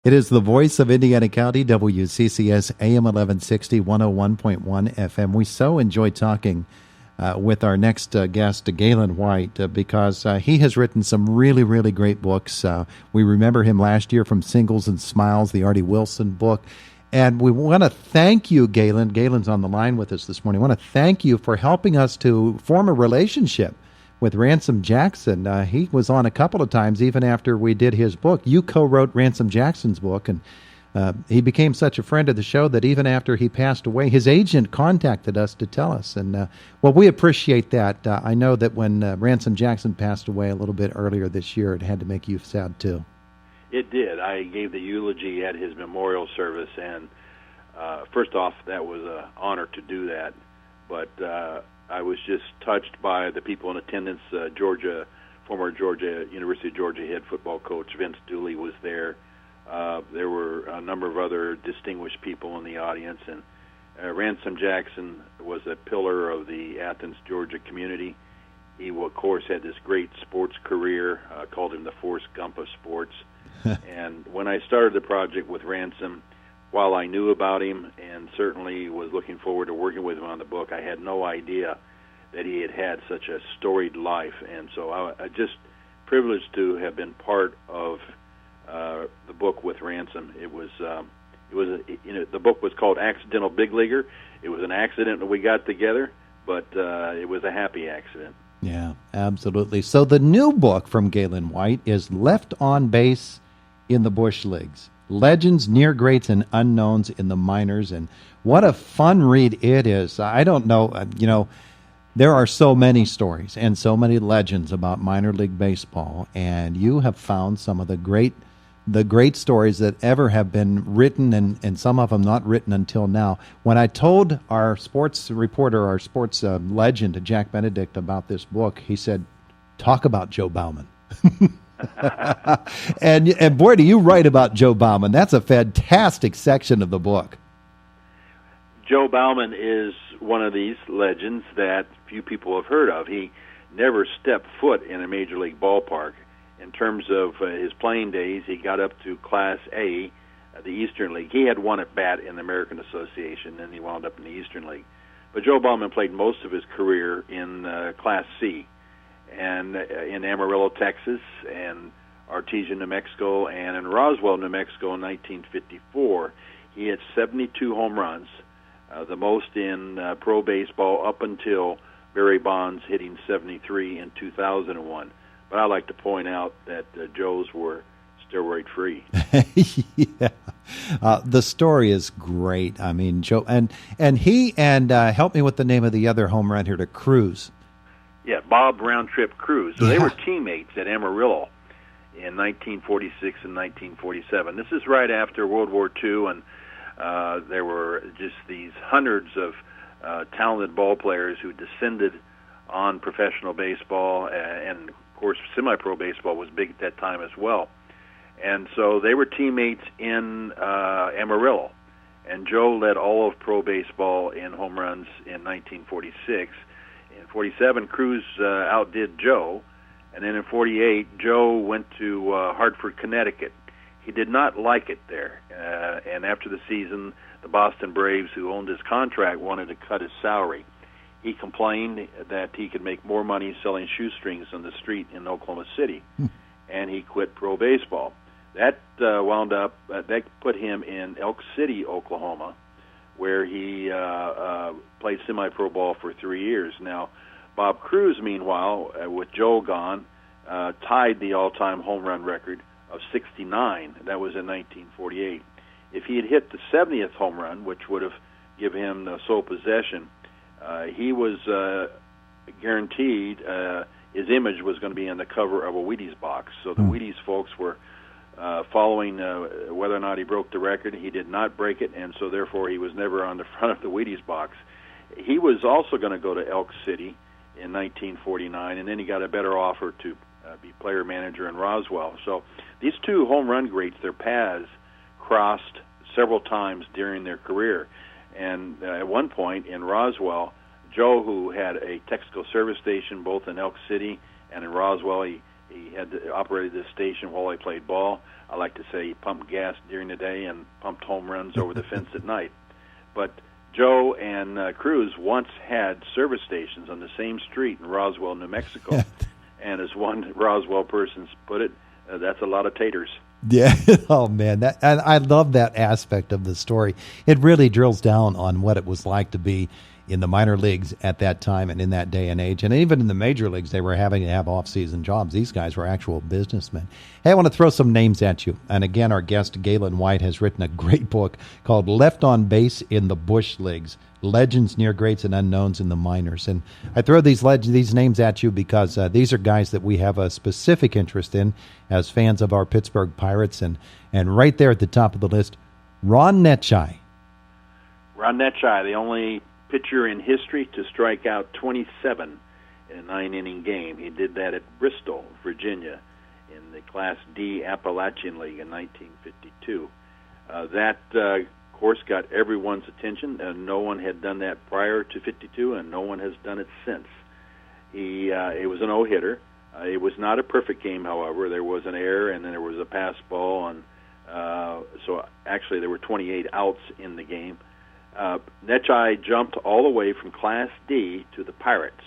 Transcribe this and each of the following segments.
It is the voice of Indiana County, WCCS AM 1160, 101.1 FM. We so enjoy talking with our next guest, Gaylon White, because he has written some really, really great books. We remember him last year from Singles and Smiles, the Artie Wilson book. And we want to thank you, Gaylon. Gaylon's on the line with us this morning. I want to thank you for helping us to form a relationship with Ransom Jackson. He was on a couple of times even after we did his book. You co-wrote Ransom Jackson's book, and he became such a friend of the show that even after he passed away, his agent contacted us to tell us. And, well, we appreciate that. I know that when Ransom Jackson passed away a little bit earlier this year, it had to make you sad, too. It did. I gave the eulogy at his memorial service, and first off, that was an honor to do that. But I was just touched by the people in attendance. Former University of Georgia head football coach Vince Dooley was there. There were a number of other distinguished people in the audience, and Ransom Jackson was a pillar of the Athens, Georgia community. He, of course, had this great sports career, called him the Forrest Gump of sports. And when I started the project with Ransom, while I knew about him and certainly was looking forward to working with him on the book, I had no idea that he had had such a storied life. And so I just privileged to have been part of the book with Ransom. The book was called Accidental Big Leaguer. It was an accident that we got together, but it was a happy accident. Yeah, absolutely. So the new book from Gaylon White is Left on Base in the Bush Leagues. Legends, near greats, and unknowns in the minors. And what a fun read it is. I don't know, there are so many stories and so many legends about minor league baseball, and you have found some of the great stories that ever have been written, and some of them not written until now. When I told our sports reporter, our sports legend, Jack Benedict, about this book, he said, talk about Joe Bauman. and boy, do you write about Joe Bauman. That's a fantastic section of the book. Joe Bauman is one of these legends that few people have heard of. He never stepped foot in a major league ballpark. In terms of his playing days, he got up to Class A, the Eastern League. He had one at bat in the American Association, and he wound up in the Eastern League. But Joe Bauman played most of his career in Class C, and in Amarillo, Texas, and Artesia, New Mexico, and in Roswell, New Mexico in 1954. He had 72 home runs, the most in pro baseball up until Barry Bonds hitting 73 in 2001. But I like to point out that Joe's were steroid-free. Yeah. The story is great. I mean, Joe, and he, and help me with the name of the other home run hitter, Cruz. Yeah, Bob Roundtrip Cruz. So they were teammates at Amarillo in 1946 and 1947. This is right after World War II, and there were just these hundreds of talented ball players who descended on professional baseball, and of course semi-pro baseball was big at that time as well. And so they were teammates in Amarillo, and Joe led all of pro baseball in home runs in 1946. In 47, Cruz outdid Joe, and then in 48, Joe went to Hartford, Connecticut. He did not like it there, and after the season, the Boston Braves, who owned his contract, wanted to cut his salary. He complained that he could make more money selling shoestrings on the street in Oklahoma City, and he quit pro baseball. That that put him in Elk City, Oklahoma, where he played semi-pro ball for 3 years. Now, Bob Cruz, meanwhile, with Joe gone, tied the all-time home run record of 69. That was in 1948. If he had hit the 70th home run, which would have given him the sole possession, he was guaranteed his image was going to be on the cover of a Wheaties box. So the Wheaties folks were following whether or not he broke the record. He did not break it, and so therefore he was never on the front of the Wheaties box. He was also going to go to Elk City in 1949, and then he got a better offer to be player manager in Roswell. So these two home run greats, their paths crossed several times during their career. And at one point in Roswell, Joe, who had a Texaco service station both in Elk City and in Roswell, he He had operated this station while he played ball. I like to say he pumped gas during the day and pumped home runs over the fence at night. But Joe and Cruz once had service stations on the same street in Roswell, New Mexico. And as one Roswell person put it, that's a lot of taters. Yeah. Oh, man. And I love that aspect of the story. It really drills down on what it was like to be in the minor leagues at that time and in that day and age. And even in the major leagues, they were having to have off-season jobs. These guys were actual businessmen. Hey, I want to throw some names at you. And again, our guest, Gaylon White, has written a great book called Left on Base in the Bush Leagues, Legends, Near Greats, and Unknowns in the Minors. And I throw these names at you because these are guys that we have a specific interest in as fans of our Pittsburgh Pirates. And right there at the top of the list, Ron Netchai. Ron Netchai, the only pitcher in history to strike out 27 in a 9-inning game. He did that at Bristol, Virginia, in the Class D Appalachian League in 1952. That, of course, got everyone's attention. No one had done that prior to 52, and no one has done it since. It was a no-hitter. It was not a perfect game, however. There was an error, and then there was a pass ball, and so actually there were 28 outs in the game. Netchai jumped all the way from Class D to the Pirates.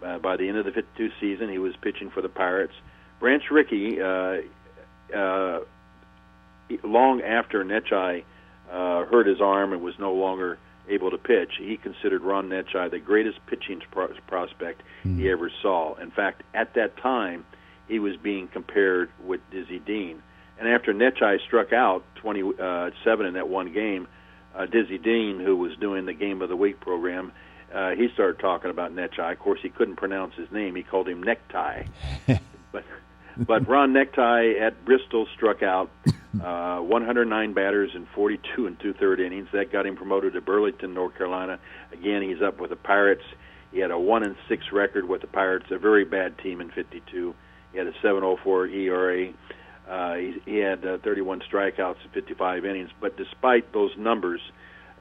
By the end of the 52 season, he was pitching for the Pirates. Branch Rickey, long after Netchai hurt his arm and was no longer able to pitch, he considered Ron Netchai the greatest pitching prospect he ever saw. In fact, at that time, he was being compared with Dizzy Dean. And after Netchai struck out 27 in that one game, Dizzy Dean, who was doing the Game of the Week program, he started talking about Netchai. Of course, he couldn't pronounce his name. He called him Necktie. But Ron Necktie at Bristol struck out 109 batters in 42 and two-third innings. That got him promoted to Burlington, North Carolina. Again, he's up with the Pirates. He had a 1-6 record with the Pirates, a very bad team in 52. He had a 7.04 ERA. He had 31 strikeouts in 55 innings. But despite those numbers,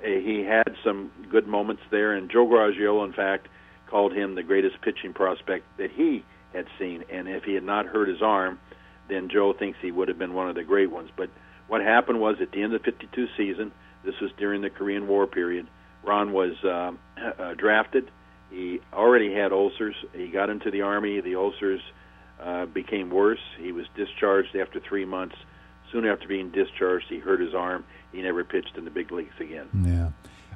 he had some good moments there. And Joe Garagiola, in fact, called him the greatest pitching prospect that he had seen. And if he had not hurt his arm, then Joe thinks he would have been one of the great ones. But what happened was at the end of the 52 season, this was during the Korean War period, Ron was drafted. He already had ulcers. He got into the Army. The ulcers became worse. He was discharged after 3 months. Soon after being discharged, he hurt his arm. He never pitched in the big leagues again. Yeah.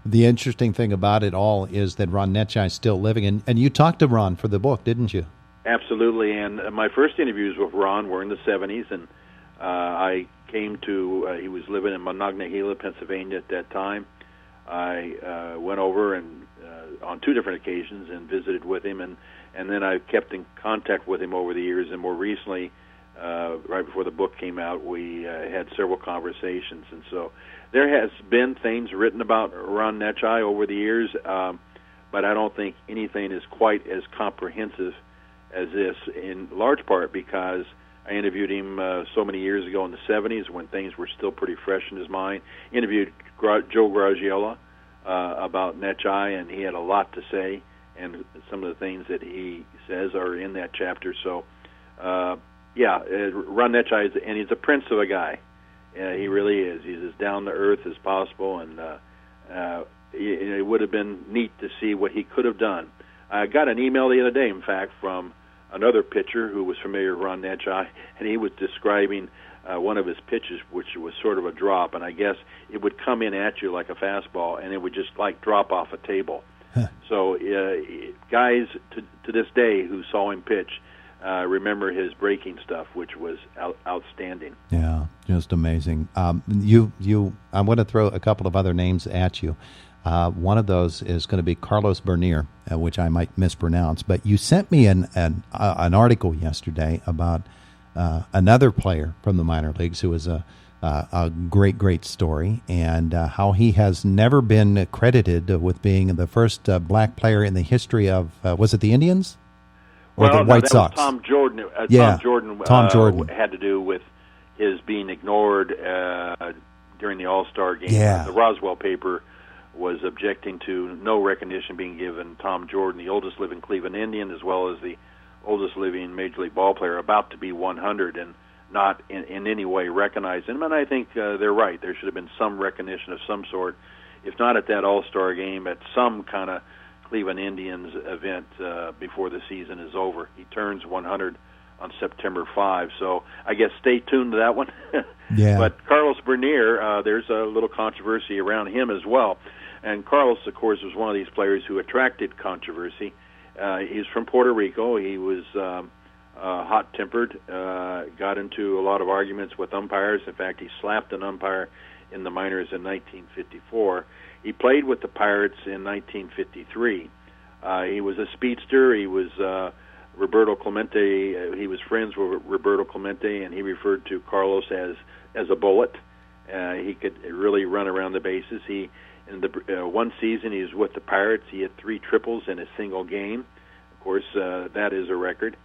The interesting thing about it all is that Ron Netchai is still living. And you talked to Ron for the book, didn't you? Absolutely. And my first interviews with Ron were in the 70s. And I came to, he was living in Monongahela, Pennsylvania at that time. I went over and on 2 different occasions and visited with him. And then I kept in contact with him over the years, and more recently, right before the book came out, we had several conversations. And so there has been things written about Ron Netchai over the years, but I don't think anything is quite as comprehensive as this, in large part because I interviewed him so many years ago in the 70s when things were still pretty fresh in his mind. Interviewed Joe Garagiola about Netchai, and he had a lot to say. And some of the things that he says are in that chapter. So, Ron Netchai, and he's a prince of a guy. He really is. He's as down to earth as possible, and it would have been neat to see what he could have done. I got an email the other day, in fact, from another pitcher who was familiar with Ron Netchai, and he was describing one of his pitches, which was sort of a drop, and I guess it would come in at you like a fastball, and it would just like drop off a table. So guys to this day who saw him pitch remember his breaking stuff, which was outstanding. Yeah, just amazing. I'm going to throw a couple of other names at you. One of those is going to be Carlos Bernier, which I might mispronounce. But you sent me an article yesterday about another player from the minor leagues who is a great story, and how he has never been credited with being the first black player in the history of, was it the Indians? Or the White Sox? Tom Jordan. Tom Jordan had to do with his being ignored during the All-Star game. Yeah. The Roswell paper was objecting to no recognition being given Tom Jordan, the oldest living Cleveland Indian, as well as the oldest living Major League ball player, about to be 100, and not in any way recognized him. And I think they're right. There should have been some recognition of some sort, if not at that All-Star game, at some kind of Cleveland Indians event before the season is over. He turns 100 on September 5, so I guess stay tuned to that one. Yeah. But Carlos Bernier, there's a little controversy around him as well. And Carlos, of course, was one of these players who attracted controversy. He's from Puerto Rico. He was hot-tempered, got into a lot of arguments with umpires. In fact, he slapped an umpire in the minors in 1954. He played with the Pirates in 1953. He was a speedster. He was Roberto Clemente. He was friends with Roberto Clemente, and he referred to Carlos as a bullet. He could really run around the bases. In the one season he was with the Pirates, he had 3 triples in a single game. Of course, that is a record.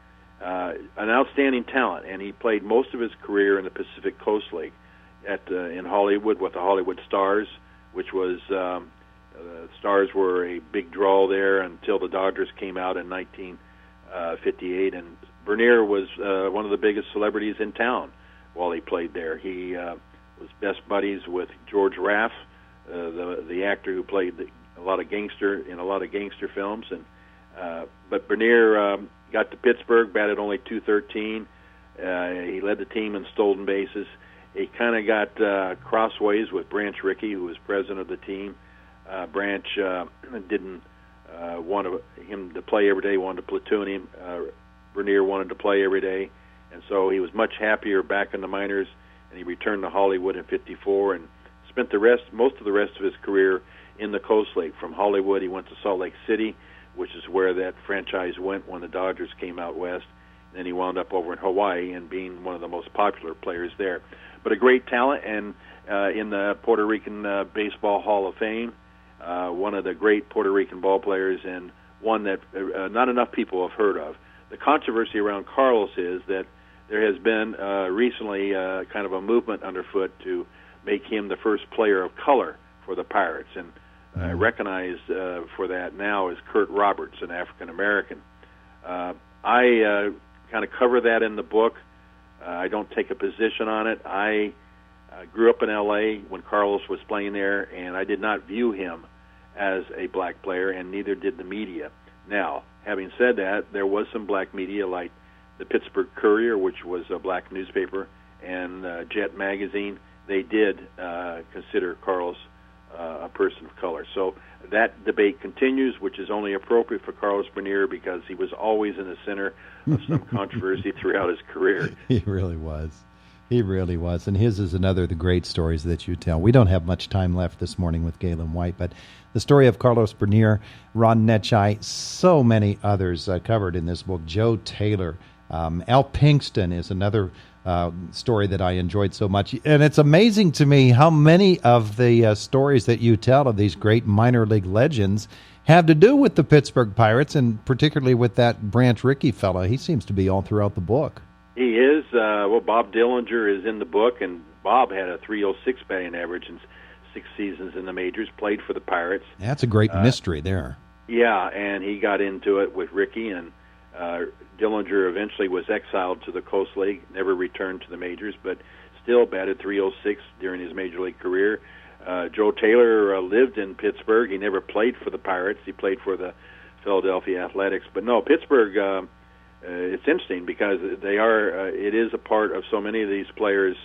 An outstanding talent, and he played most of his career in the Pacific Coast League in Hollywood with the Hollywood Stars, which was Stars were a big draw there until the Dodgers came out in 1958, and Bernier was one of the biggest celebrities in town while he played there. He was best buddies with George Raff, the actor who played a lot of gangster films, but Bernier got to Pittsburgh, batted only .213. He led the team in stolen bases. He kind of got crossways with Branch Rickey, who was president of the team. Branch didn't want him to play every day. He wanted to platoon him. Bernier wanted to play every day, and so he was much happier back in the minors. And he returned to Hollywood in '54 and spent most of the rest of his career in the Coast League. From Hollywood, he went to Salt Lake City, which is where that franchise went when the Dodgers came out west. And then he wound up over in Hawaii and being one of the most popular players there. But a great talent, and in the Puerto Rican Baseball Hall of Fame, one of the great Puerto Rican ball players, and one that not enough people have heard of. The controversy around Carlos is that there has been recently kind of a movement underfoot to make him the first player of color for the Pirates, and recognized for that now is Kurt Roberts, an African American. I kind of cover that in the book. I don't take a position on it. I grew up in L.A. when Carlos was playing there, and I did not view him as a black player, and neither did the media. Now, having said that, there was some black media like the Pittsburgh Courier, which was a black newspaper, and Jet Magazine. They did consider Carlos a person of color. So that debate continues, which is only appropriate for Carlos Bernier because he was always in the center of some controversy throughout his career. He really was. He really was. And his is another of the great stories that you tell. We don't have much time left this morning with Gaylon White, but the story of Carlos Bernier, Ron Netchai, so many others covered in this book. Joe Taylor, Al Pinkston is another story that I enjoyed so much. And it's amazing to me how many of the stories that you tell of these great minor league legends have to do with the Pittsburgh Pirates, and particularly with that Branch Rickey fellow. He seems to be all throughout the book. He is. Bob Dillinger is in the book, and Bob had a .306 batting average in 6 seasons in the majors, played for the Pirates. That's a great mystery there. Yeah, and he got into it with Rickey, and Dillinger eventually was exiled to the Coast League, never returned to the majors, but still batted .306 during his major league career. Joe Taylor lived in Pittsburgh. He never played for the Pirates. He played for the Philadelphia Athletics. But no, Pittsburgh, it's interesting because they are. It is a part of so many of these players'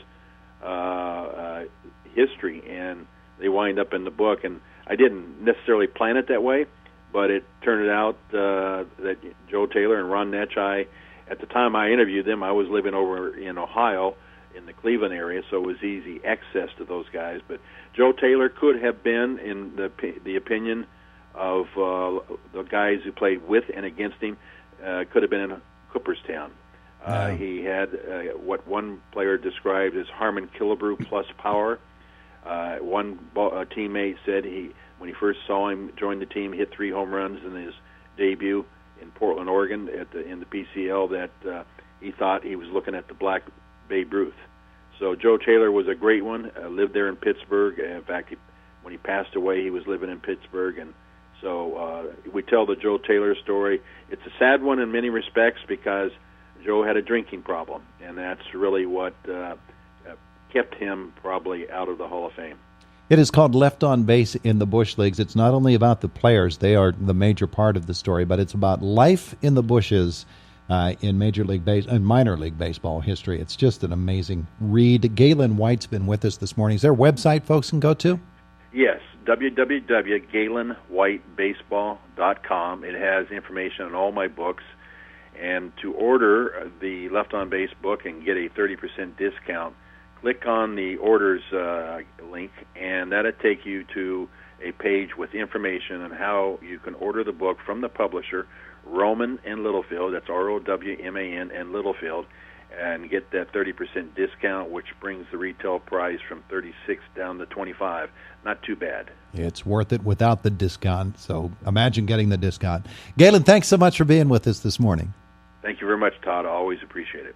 history, and they wind up in the book. And I didn't necessarily plan it that way, but it turned out that Joe Taylor and Ron Netchai, at the time I interviewed them, I was living over in Ohio in the Cleveland area, so it was easy access to those guys. But Joe Taylor could have been, in the opinion of the guys who played with and against him, could have been in Cooperstown. He had what one player described as Harmon Killebrew plus power. One teammate said when he first saw him join the team, hit 3 home runs in his debut in Portland, Oregon, in the PCL, that he thought he was looking at the black Babe Ruth. So Joe Taylor was a great one. Lived there in Pittsburgh. In fact, when he passed away, he was living in Pittsburgh and So we tell the Joe Taylor story. It's a sad one in many respects because Joe had a drinking problem, and that's really what kept him probably out of the Hall of Fame. It is called Left on Base in the Bush Leagues. It's not only about the players, they are the major part of the story, but it's about life in the bushes in minor league baseball history. It's just an amazing read. Gaylon White's been with us this morning. Is there a website folks can go to? Yes, www.GaylonWhiteBaseball.com. It has information on all my books. And to order the Left on Base book and get a 30% discount, click on the orders link, and that'll take you to a page with information on how you can order the book from the publisher, Roman and Littlefield. That's ROWMAN and Littlefield, and get that 30% discount, which brings the retail price from $36 down to $25. Not too bad. It's worth it without the discount, so imagine getting the discount. Gaylon, thanks so much for being with us this morning. Thank you very much, Todd. I always appreciate it.